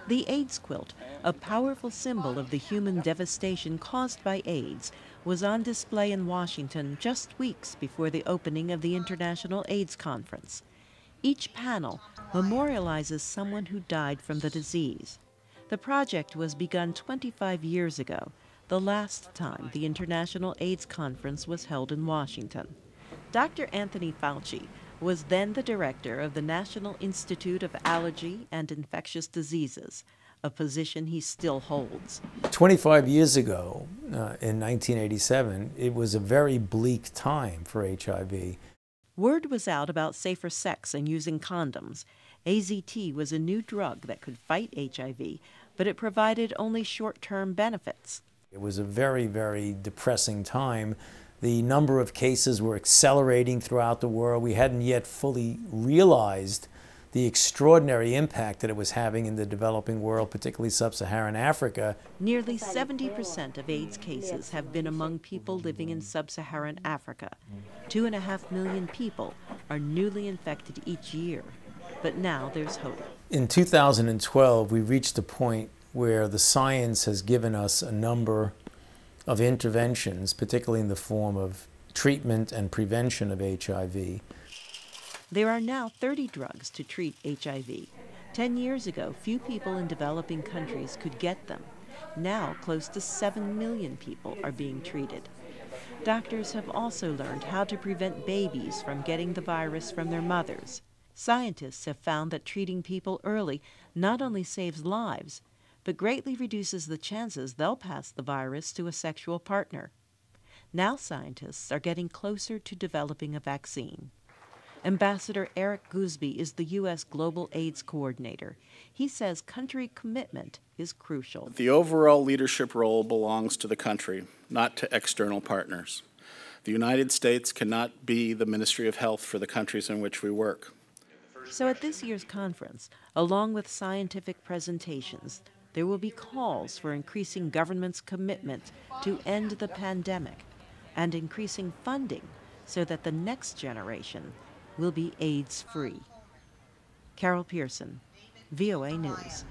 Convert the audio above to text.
The AIDS quilt, a powerful symbol of the human devastation caused by AIDS, was on display in Washington just weeks before the opening of the International AIDS Conference. Each panel memorializes someone who died from the disease. The project was begun 25 years ago, the last time the International AIDS Conference was held in Washington. Dr. Anthony Fauci was then the director of the National Institute of Allergy and Infectious Diseases, a position he still holds. 25 years ago, in 1987, it was a very bleak time for HIV. Word was out about safer sex and using condoms. AZT was a new drug that could fight HIV, but it provided only short-term benefits. It was a very, very depressing time. The number of cases were accelerating throughout the world. We hadn't yet fully realized the extraordinary impact that it was having in the developing world, particularly sub-Saharan Africa. Nearly 70% of AIDS cases have been among people living in sub-Saharan Africa. 2.5 million people are newly infected each year. But now there's hope. In 2012, we reached a point where the science has given us a number of interventions, particularly in the form of treatment and prevention of HIV. There are now 30 drugs to treat HIV. 10 years ago, few people in developing countries could get them. Now, close to 7 million people are being treated. Doctors have also learned how to prevent babies from getting the virus from their mothers. Scientists have found that treating people early not only saves lives, but greatly reduces the chances they'll pass the virus to a sexual partner. Now scientists are getting closer to developing a vaccine. Ambassador Eric Goosby is the U.S. Global AIDS Coordinator. He says country commitment is crucial. The overall leadership role belongs to the country, not to external partners. The United States cannot be the Ministry of Health for the countries in which we work. So at this year's conference, along with scientific presentations, there will be calls for increasing government's commitment to end the pandemic and increasing funding so that the next generation will be AIDS-free. Carol Pearson, VOA News.